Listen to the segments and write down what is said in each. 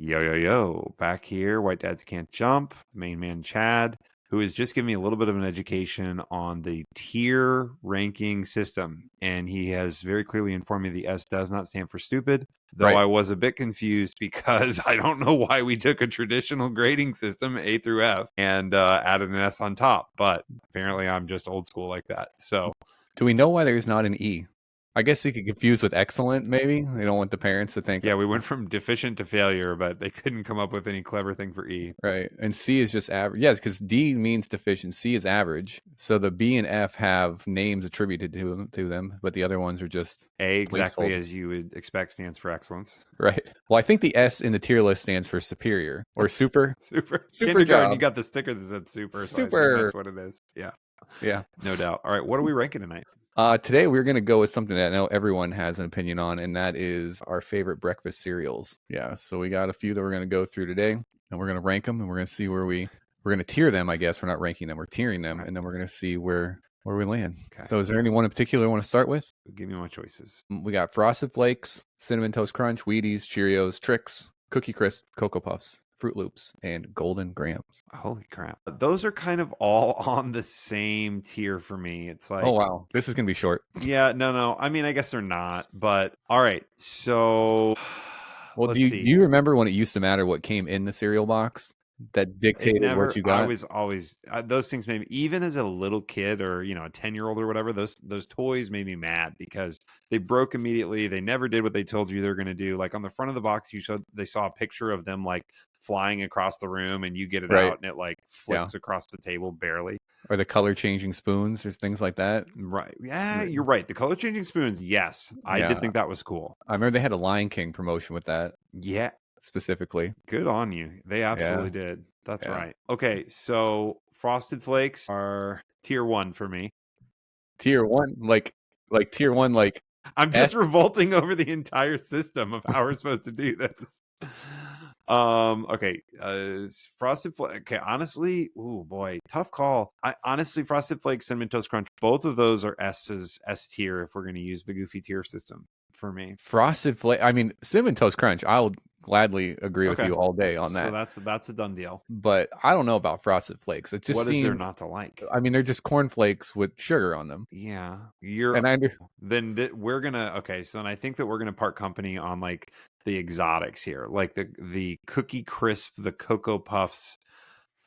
Yo, yo, yo, back here. White Dads Can't Jump. The main man, Chad, who is just giving me a little bit of an education on the tier ranking system. And he has very clearly informed me the S does not stand for stupid, though Right. I was a bit confused because I don't know why we took a traditional grading system, A through F, and added an S on top. But apparently I'm just old school like that. So Do we know why there's not an E? I guess they could confuse with excellent, maybe. They don't want the parents to think. yeah, we went from deficient to failure, but they couldn't come up with any clever thing for E. Right. And C is just average. Yes, because D means deficient. C is average. So the B and F have names attributed to them, but the other ones are just A, exactly placeholder. as you would expect, stands for excellence. Right. Well, I think the S in the tier list stands for superior or super. Super. Super Kindergarten, job. you got the sticker that said super. So I assume Super. that's what it is. Yeah, Yeah. no doubt. All right, what are we ranking tonight? Today we're going to go with something that I know everyone has an opinion on, and that is our favorite breakfast cereals. Yeah, so we got a few that we're going to go through today, and we're going to rank them, and we're going to see where we're going to tier them. I guess we're not ranking them; we're tiering them, Right. and then we're going to see where we land. Okay. So, is there anyone in particular you want to start with? Give me my choices. We got Frosted Flakes, Cinnamon Toast Crunch, Wheaties, Cheerios, Trix, Cookie Crisp, Cocoa Puffs, Fruit Loops, and Golden Grahams. Holy crap. Those are kind of all on the same tier for me. It's like, Oh wow, this is going to be short. Yeah, no. I mean, I guess they're not, but all right. So, Well, let's do see. you remember when it used to matter what came in the cereal box? That dictated what you got. I was always those things made me, even as a little kid or a 10-year-old or whatever, those toys made me mad because they broke immediately. They never did what they told you they were going to do. Like on the front of the box, they saw a picture of them like flying across the room, and you get it out and it like flips across the table barely. Or the color changing spoons, there's things like that. Right. Yeah, you're right. The color changing spoons, yes. I did think that was cool. I remember they had a Lion King promotion with that. Yeah. Specifically. Good on you. They absolutely did. That's right. Okay, so Frosted Flakes are tier 1 for me. Tier 1? Like tier 1 like I'm just revolting over the entire system of how we're supposed to do this. Okay, Frosted Flakes. Okay, honestly, oh boy, tough call. Honestly, Frosted Flakes, Cinnamon Toast Crunch, both of those are S tier if we're going to use the Goofy tier system for me. Frosted Flakes. I mean, Cinnamon Toast Crunch. I'll gladly agree with you all day on that. So that's a done deal. But I don't know about Frosted Flakes. It just seems, what is there not to like? I mean, they're just cornflakes with sugar on them. Yeah, we're gonna so then I think that we're gonna part company on like the exotics here, like the Cookie Crisp, the Cocoa Puffs.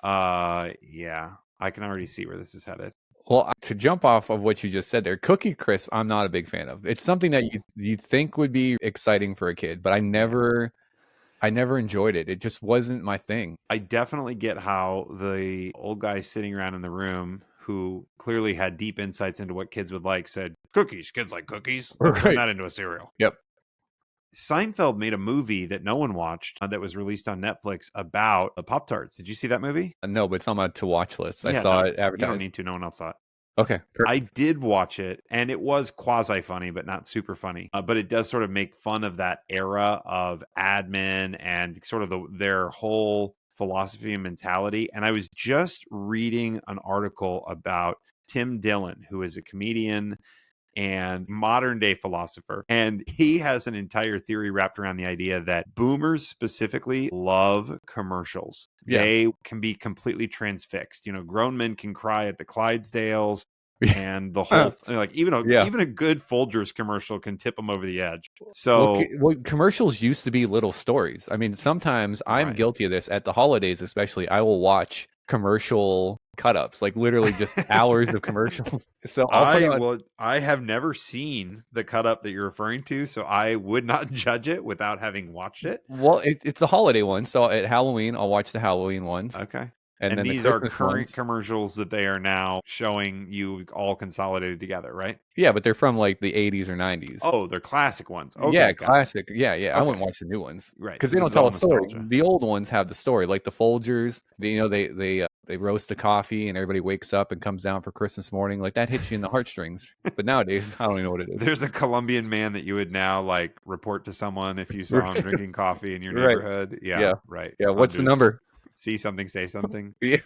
Yeah, I can already see where this is headed. Well, to jump off of what you just said there, Cookie Crisp, I'm not a big fan of. It's something that you think would be exciting for a kid, but I never enjoyed it. It just wasn't my thing. I definitely get how the old guy sitting around in the room who clearly had deep insights into what kids would like said, cookies, kids like cookies. Let's turn that into a cereal. Yep. Seinfeld made a movie that no one watched that was released on Netflix about the Pop-Tarts. Did you see that movie? No, but it's on my to-watch list. I saw it advertised. You don't need to. No one else saw it. Okay. Perfect. I did watch it, and it was quasi-funny, but not super funny. But it does sort of make fun of that era of admin and sort of their whole philosophy and mentality. And I was just reading an article about Tim Dillon, who is a comedian and modern day philosopher. And he has an entire theory wrapped around the idea that boomers specifically love commercials. Yeah. They can be completely transfixed. Grown men can cry at the Clydesdales and the whole like even a good Folgers commercial can tip them over the edge. So well, commercials used to be little stories. I mean, sometimes I'm guilty of this at the holidays, especially. I will watch commercial cut-ups, like literally just hours of commercials. So I have never seen the cut-up that you're referring to, so I would not judge it without having watched it. Well, it's the holiday one, so at Halloween I'll watch the Halloween ones. Okay. And then these are current commercials that they are now showing you all consolidated together, right? Yeah, but they're from like the 80s or 90s. Oh, they're classic ones. Okay, yeah, classic. Yeah. Okay. I wouldn't watch the new ones, right? Because they don't tell a story. The old ones have the story, like the Folgers. They roast the coffee and everybody wakes up and comes down for Christmas morning. Like that hits you in the heartstrings. But nowadays, I don't even know what it is. There's a Colombian man that you would now like report to someone if you saw him drinking coffee in your neighborhood. Yeah, right. Yeah, what's the number? See something, say something. Yeah.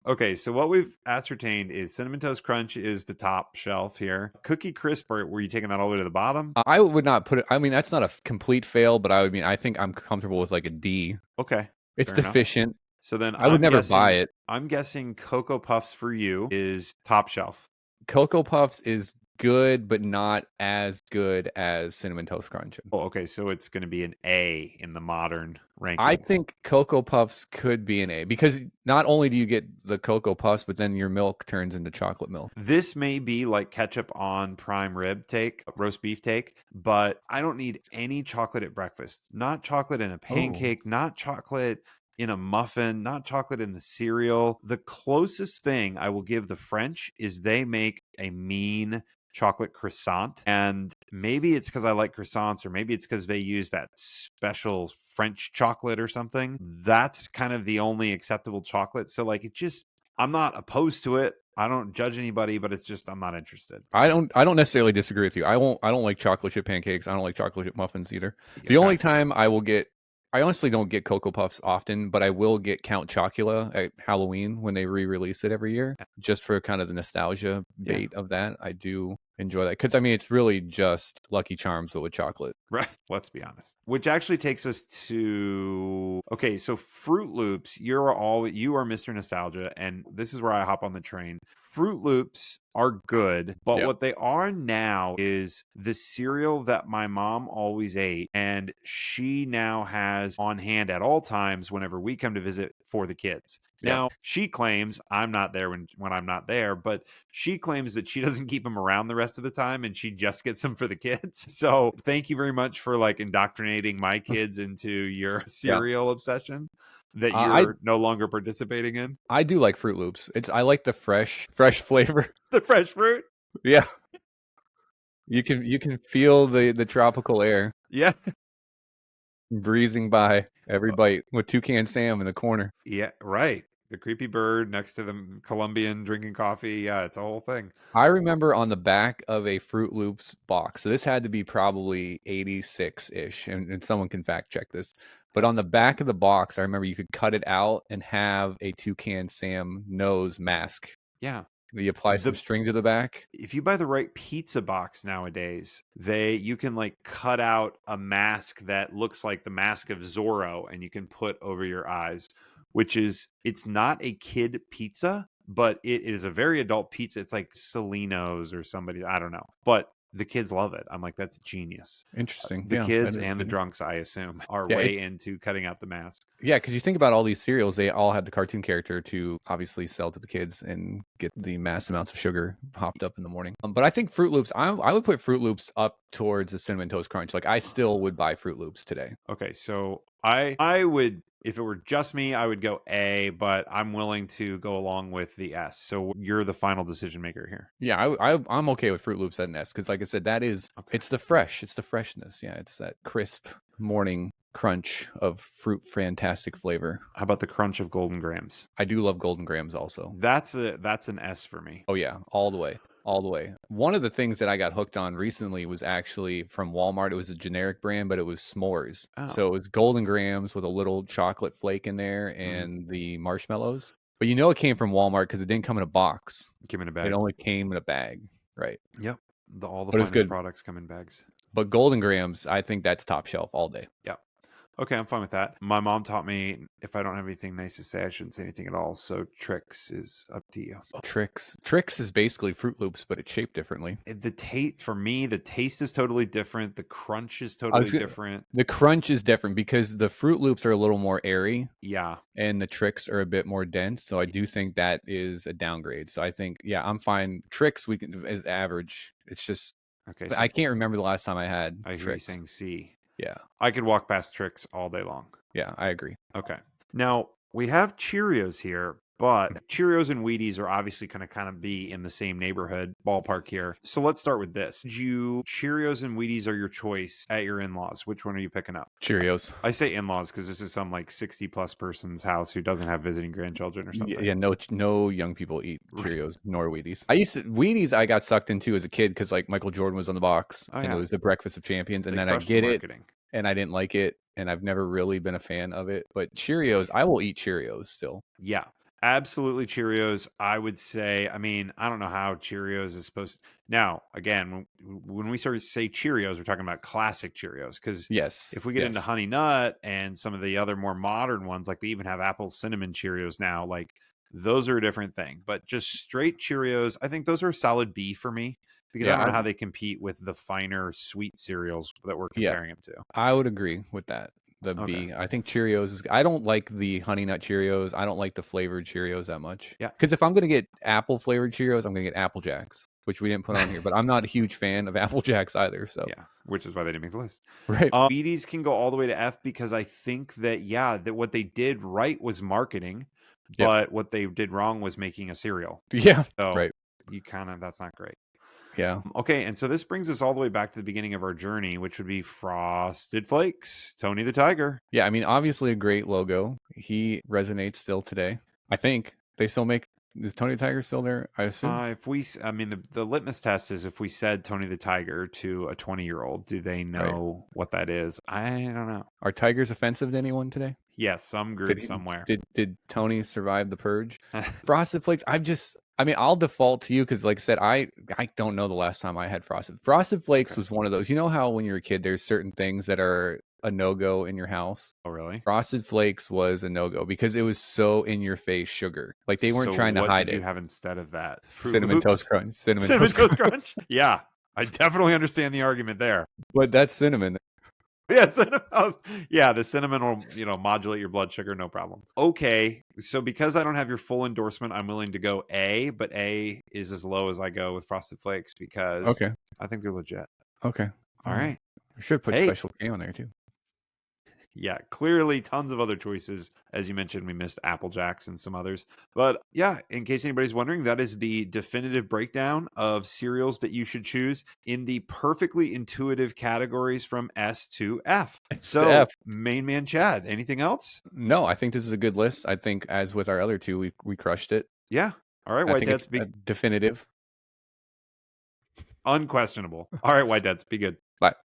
Okay, so what we've ascertained is Cinnamon Toast Crunch is the top shelf here. Cookie Crisp, were you taking that all the way to the bottom? I would not put it. I mean, that's not a complete fail, but I think I'm comfortable with like a D. Okay, It's fair enough. deficient. So then I would never buy it. I'm guessing Cocoa Puffs for you is top shelf. Cocoa Puffs is good, but not as good as Cinnamon Toast Crunch. Oh, okay, so it's going to be an A in the modern rankings. I think Cocoa Puffs could be an A because not only do you get the Cocoa Puffs, but then your milk turns into chocolate milk. This may be like ketchup on prime rib take, roast beef take, but I don't need any chocolate at breakfast. Not chocolate in a pancake, not chocolate in a muffin, not chocolate in the cereal. The closest thing I will give the French is they make a mean chocolate croissant. And maybe it's because I like croissants, or maybe it's because they use that special French chocolate or something. That's kind of the only acceptable chocolate. So, like, I'm not opposed to it. I don't judge anybody, but it's just I'm not interested. I don't necessarily disagree with you. I don't like chocolate chip pancakes. I don't like chocolate chip muffins either. The only time I honestly don't get Cocoa Puffs often, but I will get Count Chocula at Halloween when they re-release it every year, just for kind of the nostalgia bait of that. I do enjoy that because I mean it's really just Lucky Charms but with chocolate. Right. Let's be honest. Which actually takes us to so Fruit Loops. You are Mr. Nostalgia, and this is where I hop on the train. Fruit Loops are good, but what they are now is the cereal that my mom always ate, and she now has on hand at all times whenever we come to visit for the kids. Now, she claims I'm not there when I'm not there, but she claims that she doesn't keep them around the rest of the time and she just gets them for the kids. So thank you very much for like indoctrinating my kids into your cereal obsession that you're no longer participating in. I do like Fruit Loops. I like the fresh flavor. The fresh fruit? Yeah. You can feel the tropical air. Yeah. Breezing by every bite with Toucan Sam in the corner. Yeah, right. The creepy bird next to the Colombian drinking coffee. Yeah, it's a whole thing. I remember on the back of a Fruit Loops box, so this had to be probably 86-ish, and someone can fact check this, but on the back of the box, I remember you could cut it out and have a Toucan Sam nose mask. Yeah. You apply some string to the back. If you buy the right pizza box nowadays, you can like cut out a mask that looks like the mask of Zorro and you can put over your eyes, it's not a kid pizza, but it is a very adult pizza. It's like Celino's or somebody, I don't know, but the kids love it. I'm like, that's genius. Interesting. The kids and the drunks, I assume, are way into cutting out the mask. Yeah, because you think about all these cereals, they all had the cartoon character to obviously sell to the kids and get the mass amounts of sugar hopped up in the morning. But I think Fruit Loops, I would put Fruit Loops up towards the Cinnamon Toast Crunch. Like I still would buy Fruit Loops today. Okay, so I would, if it were just me, I would go A, but I'm willing to go along with the S. So you're the final decision maker here. Yeah, I'm okay with Fruit Loops at an S because, like I said, it's the freshness. Yeah, it's that crisp morning crunch of fruit fantastic flavor. How about the crunch of Golden Grahams? I do love Golden Grahams also. That's an S for me. Oh yeah, all the way. All the way. One of the things that I got hooked on recently was actually from Walmart. It was a generic brand, but it was s'mores. Oh. So it was Golden Grahams with a little chocolate flake in there and the marshmallows. But it came from Walmart because it didn't come in a box. It came in a bag. It only came in a bag. Right. Yep. All the finest products come in bags. But Golden Grahams, I think that's top shelf all day. Yep. Okay, I'm fine with that. My mom taught me if I don't have anything nice to say, I shouldn't say anything at all. So Trix is up to you. Trix is basically Fruit Loops, but it's shaped differently. The taste is totally different. The crunch is totally different. The crunch is different because the Fruit Loops are a little more airy. Yeah. And the Trix are a bit more dense. So I do think that is a downgrade. So I think, I'm fine. Trix is average. It's just, okay. So I can't remember the last time I had I hear you saying C. Yeah. I could walk past Trix all day long. Yeah, I agree. Okay. Now, we have Cheerios here, but Cheerios and Wheaties are obviously going to kind of be in the same neighborhood ballpark here. So let's start with this. Cheerios and Wheaties are your choice at your in-laws. Which one are you picking up? Cheerios. I say in-laws because this is some like 60 plus person's house who doesn't have visiting grandchildren or something. Yeah, no young people eat Cheerios nor Wheaties. Wheaties I got sucked into as a kid because like Michael Jordan was on the box and it was the Breakfast of Champions, and then I get it and I didn't like it and I've never really been a fan of it. But Cheerios, I will eat Cheerios still. Yeah. Absolutely Cheerios. I would say, I mean, I don't know how Cheerios is supposed now, again, when we sort of say Cheerios, we're talking about classic Cheerios because Yes, if we get into yes, Honey Nut and some of the other more modern ones, like we even have apple cinnamon Cheerios now, like those are a different thing. But just straight Cheerios, I think those are a solid B for me because I yeah, don't know how they compete with the finer sweet cereals that we're yeah. comparing them to. I would agree with that. The Okay. B. I think Cheerios is. I don't like the Honey Nut Cheerios. I don't like the flavored Cheerios that much. Yeah. Because if I'm gonna get apple flavored Cheerios, I'm gonna get Apple Jacks, which we didn't put on here. But I'm not a huge fan of Apple Jacks either. So Yeah, which is why they didn't make the list. right. Wheaties can go all the way to F because I think that yeah, that what they did right was marketing, Yep. but what they did wrong was making a cereal. Yeah. So Right. you kind of that's not great. Yeah. Okay, and so this brings us all the way back to the beginning of our journey, which would be Frosted Flakes, Tony the Tiger. Yeah. I mean, obviously a great logo. He resonates still today. I think they still make. Is Tony the Tiger still there? I assume. If we, I mean, the litmus test is if we said Tony the Tiger to a 20-year-old, do they Right. know what that is? I don't know. Are tigers offensive to anyone today? Yes, some Did group he, somewhere. did Tony survive the purge? Frosted Flakes, I mean, I'll default to you because, like I said, I don't know the last time I had Frosted Flakes Okay. was one of those. You know how when you're a kid, there's certain things that are a no go in your house. Oh, really? Frosted Flakes was a no go because it was so in your face sugar. Like they weren't So trying to what hide did you it. have instead of that? Fruit Cinnamon Toast Loops? Crunch, cinnamon Cinnamon Toast Toast Crunch. Crunch? Yeah, I definitely understand the argument there. But that's cinnamon. Yeah, yeah, the cinnamon will, modulate your blood sugar, no problem. Okay, so because I don't have your full endorsement, I'm willing to go A, but A is as low as I go with Frosted Flakes because Okay. I think they're legit. Okay. All right. I should put Hey, Special K on there too. yeah, clearly tons of other choices. As you mentioned, we missed Apple Jacks and some others. But yeah, in case anybody's wondering, that is the definitive breakdown of cereals that you should choose in the perfectly intuitive categories from S to F. It's the So, F. main man Chad, anything else? No, I think this is a good list. I think as with our other two, we crushed it. Yeah. All right, I White think it's Dads, be definitive. unquestionable. All right, White Dads, be good. Bye.